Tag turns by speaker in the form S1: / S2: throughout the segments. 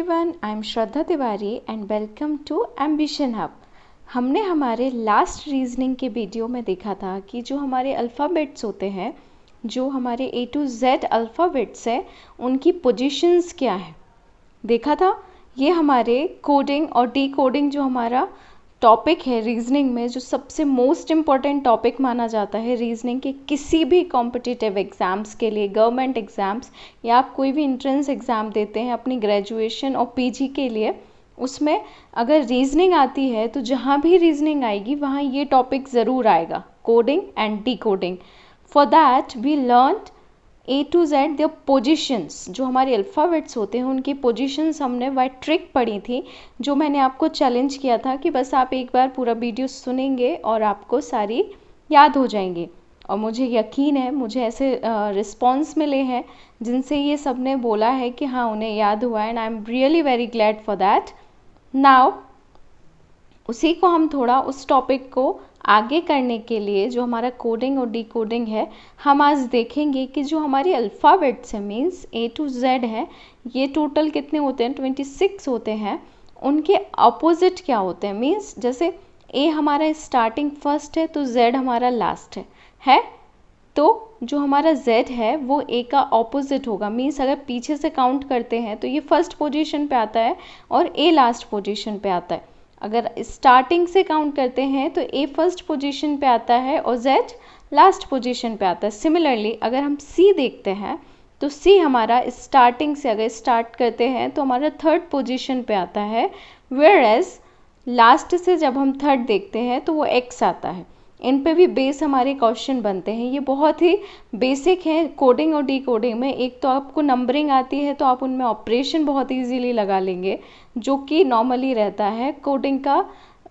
S1: Everyone, I am Shraddha Tiwari and welcome to Ambition Hub. हमने हमारे last reasoning के video में देखा था कि जो हमारे अल्फ़ाबेट्स होते हैं, जो हमारे ए टू जेड अल्फ़ाबेट्स है, उनकी पोजीशंस क्या है देखा था। ये हमारे कोडिंग और डी कोडिंग जो हमारा टॉपिक है रीजनिंग में, जो सबसे मोस्ट इम्पॉर्टेंट टॉपिक माना जाता है रीजनिंग के किसी भी कॉम्पिटिटिव एग्ज़ाम्स के लिए, गवर्नमेंट एग्ज़ाम्स या आप कोई भी एंट्रेंस एग्ज़ाम देते हैं अपनी ग्रेजुएशन और पीजी के लिए, उसमें अगर रीजनिंग आती है तो जहाँ भी रीजनिंग आएगी वहाँ ये टॉपिक ज़रूर आएगा, coding and decoding. For that we learn A to Z their positions. जो हमारे अल्फ़ाबेट्स होते हैं उनकी पोजीशंस हमने वह ट्रिक पढ़ी थी, जो मैंने आपको चैलेंज किया था कि बस आप एक बार पूरा वीडियो सुनेंगे और आपको सारी याद हो जाएंगी। और मुझे यकीन है, मुझे ऐसे रिस्पॉन्स मिले हैं जिनसे ये सब ने बोला है कि हाँ उन्हें याद हुआ, and I am really very glad for that. Now उसी को हम थोड़ा उस टॉपिक को आगे करने के लिए, जो हमारा कोडिंग और डी कोडिंग है, हम आज देखेंगे कि जो हमारी अल्फ़ाबेट्स है मीन्स ए टू जेड है, ये टोटल कितने होते हैं, 26 होते हैं। उनके अपोजिट क्या होते हैं, मीन्स जैसे ए हमारा स्टार्टिंग फर्स्ट है तो जेड हमारा लास्ट है तो जो हमारा जेड है वो ए का ऑपोजिट होगा। मीन्स अगर पीछे से काउंट करते हैं तो ये फर्स्ट पोजीशन पे आता है और ए लास्ट पोजीशन पे आता है। अगर स्टार्टिंग से काउंट करते हैं तो ए फर्स्ट पोजीशन पे आता है और जेड लास्ट पोजीशन पे आता है। सिमिलरली अगर हम सी देखते हैं तो सी हमारा स्टार्टिंग से अगर स्टार्ट करते हैं तो हमारा थर्ड पोजीशन पे आता है, वेयर एज लास्ट से जब हम थर्ड देखते हैं तो वो एक्स आता है। इन पे भी बेस हमारे क्वेश्चन बनते हैं। ये बहुत ही बेसिक है कोडिंग और डी कोडिंग में। एक तो आपको नंबरिंग आती है तो आप उनमें ऑपरेशन बहुत इजीली लगा लेंगे, जो कि नॉर्मली रहता है। कोडिंग का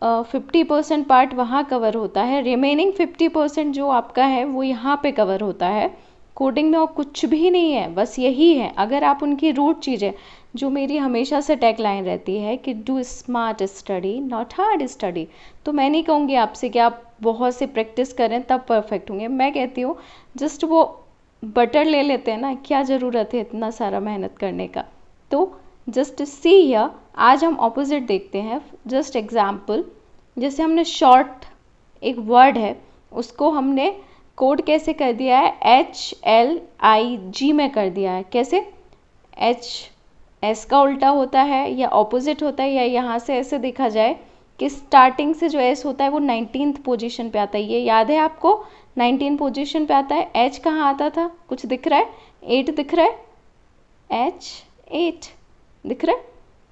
S1: 50% पार्ट वहाँ कवर होता है, रिमेनिंग 50% जो आपका है वो यहाँ पे कवर होता है। कोडिंग में और कुछ भी नहीं है, बस यही है। अगर आप उनकी रूट चीज़ें, जो मेरी हमेशा से टैग लाइन रहती है कि do smart study not hard study, तो मैं नहीं कहूँगी आपसे कि आप बहुत से प्रैक्टिस करें तब परफेक्ट होंगे। मैं कहती हूँ जस्ट वो बटर ले लेते हैं ना, क्या ज़रूरत है इतना सारा मेहनत करने का। तो जस्ट सी हियर, आज हम ऑपोजिट देखते हैं। जस्ट एग्जाम्पल, जैसे हमने शॉर्ट एक वर्ड है उसको हमने कोड कैसे कर दिया है, HLIG में कर दिया है। कैसे, H S का उल्टा होता है या ऑपोजिट होता है, या यहाँ से ऐसे देखा जाए कि स्टार्टिंग से जो S होता है वो 19th पोजीशन पे आता है। ये याद है आपको, 19 पोजीशन पे आता है। H कहाँ आता था, कुछ दिख रहा है, 8 दिख रहा है, H 8 दिख रहा है।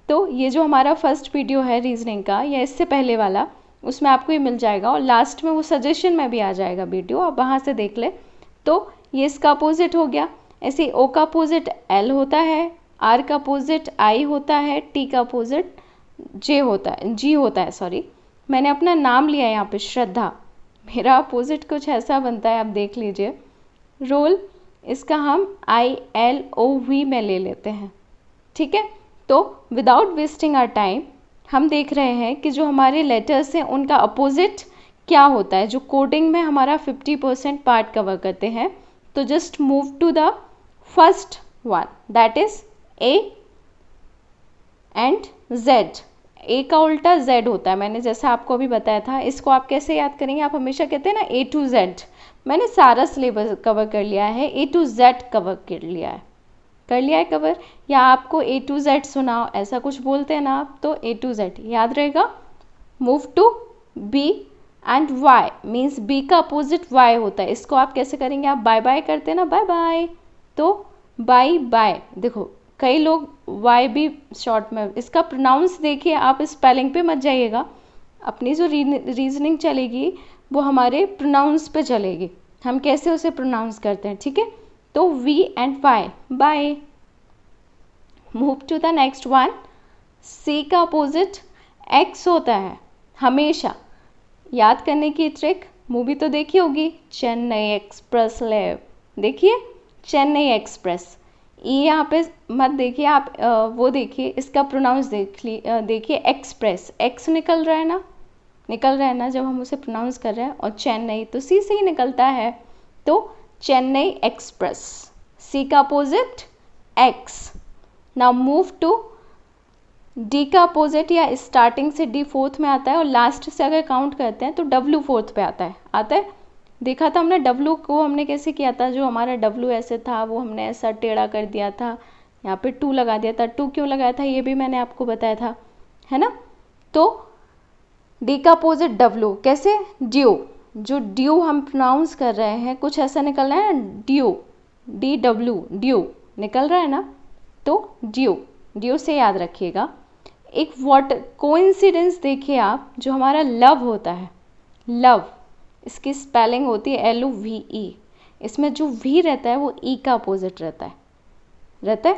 S1: तो ये जो हमारा फर्स्ट वीडियो है रीजनिंग का या इससे पहले वाला, उसमें आपको ये मिल जाएगा और लास्ट में वो सजेशन में भी आ जाएगा वीडियो, आप वहाँ से देख ले। तो ये इसका अपोजिट हो गया। ऐसे O का अपोजिट L होता है, R का अपोजिट I होता है, T का अपोजिट G होता है। सॉरी, मैंने अपना नाम लिया है यहाँ पे श्रद्धा, मेरा अपोजिट कुछ ऐसा बनता है, आप देख लीजिए। रोल इसका हम ILOV में ले लेते हैं, ठीक है। तो विदाउट वेस्टिंग आवर टाइम हम देख रहे हैं कि जो हमारे लेटर्स हैं उनका अपोजिट क्या होता है, जो कोडिंग में हमारा 50% पार्ट कवर करते हैं। तो just move to the first one, that is A and Z। A का उल्टा Z होता है, मैंने जैसा आपको अभी बताया था। इसको आप कैसे याद करेंगे, आप हमेशा कहते हैं ना A to Z, मैंने सारा सिलेबस कवर कर लिया है, A to Z कवर कर लिया है कवर, या आपको A to Z सुनाओ ऐसा कुछ बोलते हैं ना आप, तो A to Z याद रहेगा। Move to B and Y, means B का अपोजिट Y होता है। इसको आप कैसे करेंगे, आप बाय बाय करते हैं ना, बाय बाय, तो बाय बाय। देखो कई लोग Y भी शॉर्ट में, इसका प्रोनाउंस देखिए, आप स्पेलिंग पे मत जाइएगा। अपनी जो रीजनिंग चलेगी वो हमारे प्रोनाउंस पे चलेगी, हम कैसे उसे प्रोनाउंस करते हैं, ठीक है। तो V and Y, by. Move to the next one, C का अपोजिट X होता है। हमेशा याद करने की ट्रिक, मूवी तो देखी होगी, चेन्नई एक्सप्रेस ले, देखिए चेन्नई एक्सप्रेस। ये यहाँ पे मत देखिए आप, वो देखिए इसका प्रोनाउंस देखिए एक्सप्रेस, एक्स निकल रहा है ना जब हम उसे प्रोनाउंस कर रहे हैं, और चेन्नई तो सी से ही निकलता है, तो चेन्नई एक्सप्रेस। सी का opposite X. Now move to D का अपोजिट या स्टार्टिंग से डी फोर्थ में आता है और लास्ट से अगर काउंट करते हैं तो डब्ल्यू फोर्थ पे आता है। देखा था हमने डब्ल्यू को हमने कैसे किया था, जो हमारा डब्ल्यू ऐसे था वो हमने ऐसा टेढ़ा कर दिया था, यहाँ पे 2 लगा दिया था। 2 क्यों लगाया था ये भी मैंने आपको बताया था, है ना। तो डी का अपोजिट डब्ल्यू, कैसे, ड्यू। जो ड्यू हम प्रोनाउंस कर रहे हैं कुछ ऐसा निकल रहा है, ड्यू, डी डब्ल्यू, ड्यू निकल रहा है ना, तो ड्यू, ड्यू से याद रखिएगा। एक कोइंसिडेंस देखिए आप, जो हमारा लव होता है, लव, इसकी स्पेलिंग होती है LOVE। इसमें जो वी रहता है वो ई का अपोजिट रहता है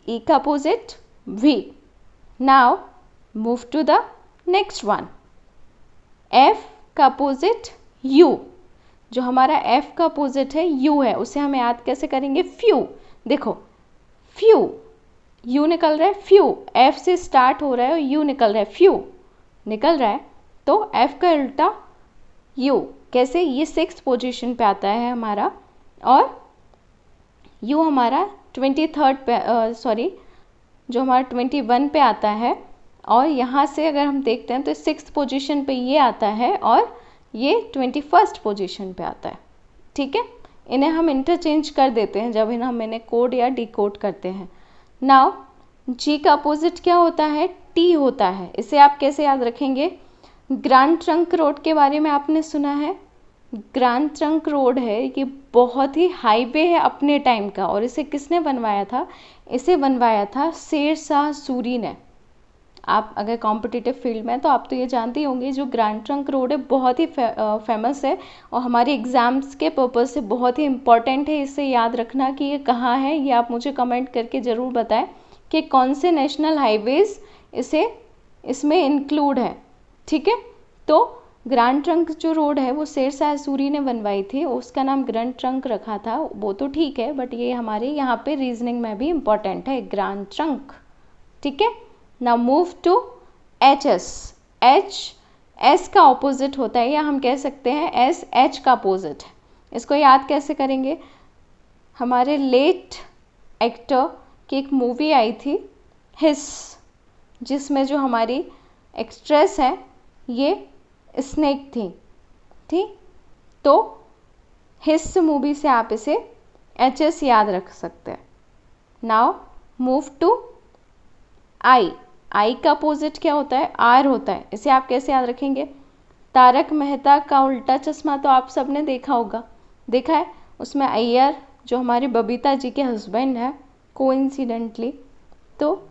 S1: ई का opposite V. Now move to the next one, F का अपोजिट यू। जो हमारा एफ का अपोजिट है यू है, उसे हम याद कैसे करेंगे, फ्यू। देखो फ्यू, यू निकल रहा है, फ्यू, एफ से स्टार्ट हो रहा है और यू निकल रहा है, फ्यू निकल रहा है, तो एफ का उल्टा यू, कैसे, ये 6th पोजीशन पे आता है हमारा, और यू हमारा 23rd पे, जो हमारा 21 पे आता है, और यहाँ से अगर हम देखते हैं तो 6th पोजीशन पे ये आता है और ये 21st पोजीशन पे आता है। ठीक है, इन्हें हम इंटरचेंज कर देते हैं जब हम इन्हें कोड या डिकोड करते हैं। नाउ जी का अपोजिट क्या होता है, टी होता है। इसे आप कैसे याद रखेंगे, ग्रैंड ट्रंक रोड के बारे में आपने सुना है। ग्रैंड ट्रंक रोड है, ये बहुत ही हाईवे है अपने टाइम का, और इसे किसने बनवाया था, इसे बनवाया था शेर शाह सूरी ने। आप अगर कॉम्पिटिटिव फील्ड में तो आप तो ये जानते ही होंगे, जो ग्रैंड ट्रंक रोड है बहुत ही फेमस है और हमारे एग्ज़ाम्स के पर्पज़ से बहुत ही इम्पॉर्टेंट है। इसे याद रखना कि ये कहाँ है, ये आप मुझे कमेंट करके ज़रूर बताएं कि कौन से नेशनल हाईवेज़ इसमें इंक्लूड है। ठीक है, तो ग्रैंड ट्रंक जो रोड है वो शेर शाह सूरी ने बनवाई थी, उसका नाम ग्रैंड ट्रंक रखा था, वो तो ठीक है, बट ये हमारे यहाँ पे रीजनिंग में भी इम्पॉर्टेंट है, ग्रैंड ट्रंक। ठीक है, now move to HS। S का ऑपोजिट होता है, या हम कह सकते हैं SH का अपोजिट है। इसको याद कैसे करेंगे, हमारे लेट एक्टर की एक मूवी आई थी हिस, जिसमें जो हमारी एक्ट्रेस है ये स्नेक थी। ठीक, तो हिस मूवी से आप इसे HS याद रख सकते हैं। नाउ मूव टू आई का अपोजिट क्या होता है, R होता है। इसे आप कैसे याद रखेंगे, तारक मेहता का उल्टा चश्मा तो आप सबने देखा होगा, देखा है, उसमें अय्यर जो हमारी बबीता जी के हस्बैंड है कोइंसिडेंटली, तो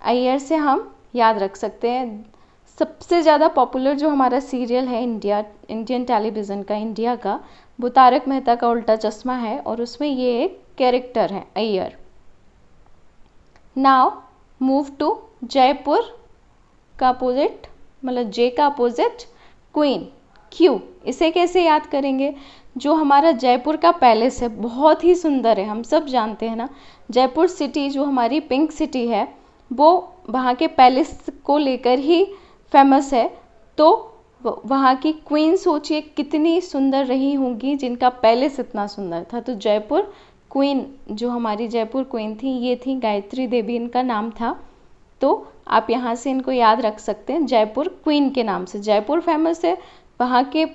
S1: अय्यर से हम याद रख सकते हैं। सबसे ज़्यादा पॉपुलर जो हमारा सीरियल है इंडियन टेलीविज़न का, इंडिया का, वो तारक मेहता का उल्टा चश्मा है, और उसमें ये एक कैरेक्टर है Iyer. Now move to Jaipur का अपोजिट, मतलब जे का अपोजिट क्वीन, क्यू। इसे कैसे याद करेंगे, जो हमारा जयपुर का पैलेस है बहुत ही सुंदर है, हम सब जानते हैं ना, जयपुर सिटी जो हमारी पिंक सिटी है वो वहाँ के पैलेस को लेकर ही फेमस है। तो वहाँ की क्वीन सोचिए कितनी सुंदर रही होंगी जिनका पैलेस इतना सुंदर था। तो जयपुर क्वीन, जो हमारी जयपुर क्वीन थी ये थी गायत्री देवी, इनका नाम था। तो आप यहाँ से इनको याद रख सकते हैं जयपुर क्वीन के नाम से। जयपुर फेमस है, वहाँ के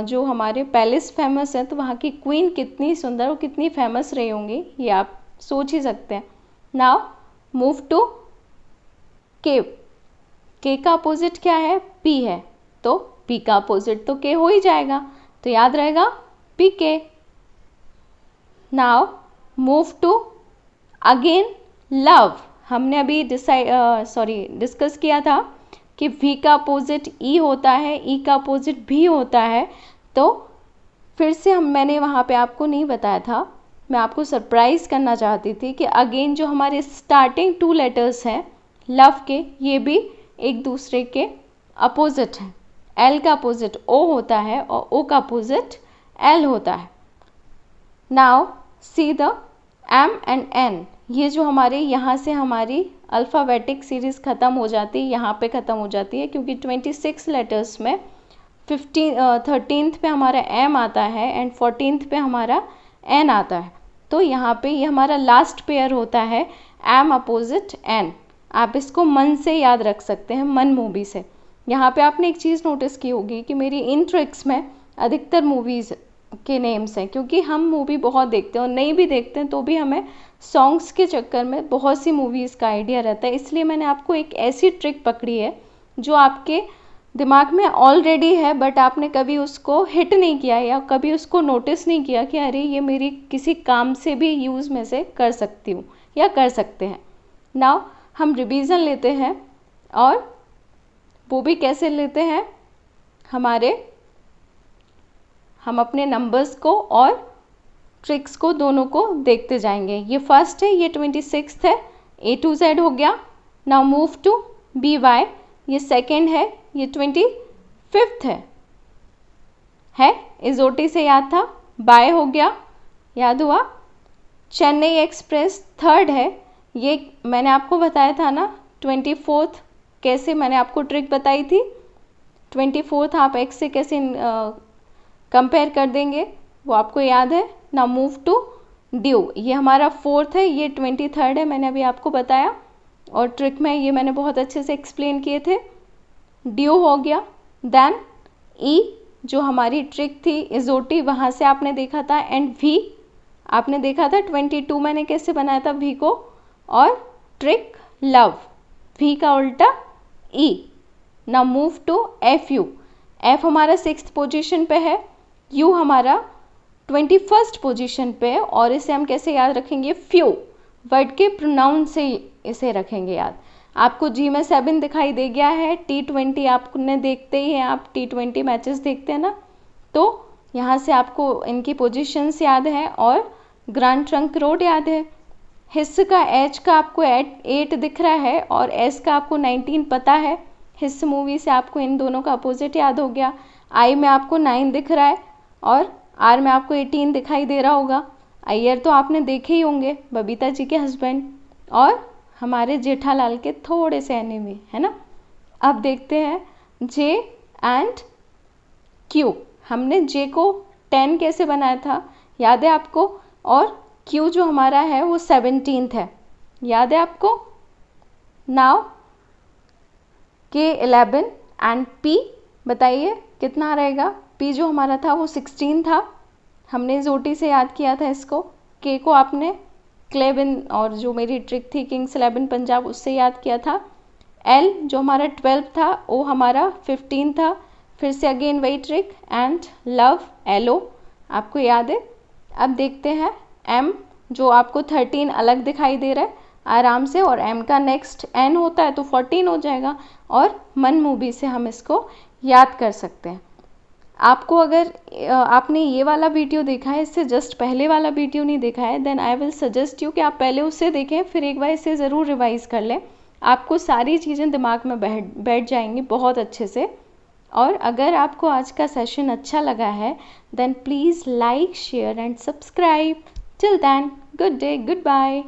S1: जो हमारे पैलेस फेमस है, तो वहाँ की क्वीन कितनी सुंदर और कितनी फेमस रही होंगी ये आप सोच ही सकते हैं। नाउ मूव टू के का अपोजिट क्या है, पी है, तो पी का अपोजिट तो के हो ही जाएगा, तो याद रहेगा P K. Now move to again love. हमने अभी डिस्कस किया था कि V का अपोजिट E होता है, E का अपोजिट भी होता है। तो फिर से मैंने वहाँ पे आपको नहीं बताया था, मैं आपको सरप्राइज़ करना चाहती थी कि अगेन जो हमारे स्टार्टिंग 2 लेटर्स हैं लव के, ये भी एक दूसरे के अपोजिट हैं। L का अपोजिट O होता है और O का अपोजिट L होता है। Now see the M and N, ये जो हमारे यहाँ से हमारी अल्फ़ाबेटिक सीरीज़ ख़त्म हो जाती है, यहाँ पे ख़त्म हो जाती है, क्योंकि 26 लेटर्स में 13th पे हमारा M आता है एंड 14th पे हमारा N आता है। तो यहाँ पे ये हमारा लास्ट पेयर होता है एम अपोजिट एन। आप इसको मन से याद रख सकते हैं, मन मूवी से। यहाँ पे आपने एक चीज़ नोटिस की होगी कि मेरी इन ट्रिक्स में अधिकतर मूवीज़ के नेम्स हैं, क्योंकि हम मूवी बहुत देखते हैं और नहीं भी देखते हैं तो भी हमें सॉन्ग्स के चक्कर में बहुत सी मूवीज़ का आइडिया रहता है। इसलिए मैंने आपको एक ऐसी ट्रिक पकड़ी है जो आपके दिमाग में ऑलरेडी है, बट आपने कभी उसको हिट नहीं किया या कभी उसको नोटिस नहीं किया कि अरे ये मेरी किसी काम से भी यूज़ में से कर सकती हूँ या कर सकते हैं। नाउ हम रिवीजन लेते हैं, और वो भी कैसे लेते हैं, हम अपने नंबर्स को और ट्रिक्स को दोनों को देखते जाएंगे। ये फर्स्ट है, ये 26 है, A to Z हो गया। नाउ मूव टू BY, ये सेकेंड है, ये 25 है इजोटी से याद था। बाय हो गया, याद हुआ। चेन्नई एक्सप्रेस थर्ड है, ये मैंने आपको बताया था ना 24th, कैसे मैंने आपको ट्रिक बताई थी। 24th आप एक्स से कैसे कंपेयर कर देंगे वो आपको याद है ना। मूव टू ड्यू, ये हमारा फोर्थ है, ये 23rd है, मैंने अभी आपको बताया और ट्रिक में ये मैंने बहुत अच्छे से एक्सप्लेन किए थे। ड्यू हो गया। देन ई जो हमारी ट्रिक थी इजोटी, वहाँ से आपने देखा था। एंड वी आपने देखा था 22 मैंने कैसे बनाया था वी को। और ट्रिक लव, वी का उल्टा ई। ना मूव टू FU, एफ हमारा 6th पोजीशन पे है, यू हमारा 21st पोजीशन पे है। और इसे हम कैसे याद रखेंगे, फ्यू वर्ड के प्रोनाउन से इसे रखेंगे याद। आपको जी में 7 दिखाई दे गया है। T20 आपने देखते ही हैं, आप T20 मैचेस देखते हैं ना, तो यहाँ से आपको इनकी पोजीशंस याद है और ग्रैंड ट्रंक रोड याद है। हिस्स का H का आपको 8 दिख रहा है और S का आपको 19 पता है। हिस्स मूवी से आपको इन दोनों का अपोजिट याद हो गया। I में आपको 9 दिख रहा है और R में आपको 18 दिखाई दे रहा होगा। अय्यर तो आपने देखे ही होंगे, बबीता जी के हस्बैंड और हमारे जेठालाल के थोड़े से एनिमी, है ना। अब देखते हैं J एंड Q। हमने J को 10 कैसे बनाया था, याद है आपको। और Q जो हमारा है वो 17th है, याद है आपको। नाउ K 11 एंड P बताइए कितना रहेगा। P जो हमारा था वो 16 था, हमने जोटी से याद किया था इसको। K को आपने क्लेविन और जो मेरी ट्रिक थी किंग्स 11 पंजाब उससे याद किया था। L जो हमारा 12 था, O हमारा 15 था, फिर से अगेन वही ट्रिक। एंड लव LO आपको याद है। अब देखते हैं M जो आपको 13 अलग दिखाई दे रहा है आराम से, और M का नेक्स्ट N होता है तो 14 हो जाएगा। और मन मूवी से हम इसको याद कर सकते हैं। आपको अगर आपने ये वाला वीडियो देखा है, इससे जस्ट पहले वाला वीडियो नहीं देखा है, then I will suggest you कि आप पहले उससे देखें, फिर एक बार इसे ज़रूर रिवाइज़ कर लें। आपको सारी चीज़ें दिमाग में बैठ जाएंगी बहुत अच्छे से। और अगर आपको आज का सेशन अच्छा लगा है then please like, share and subscribe. Till then good day, good bye.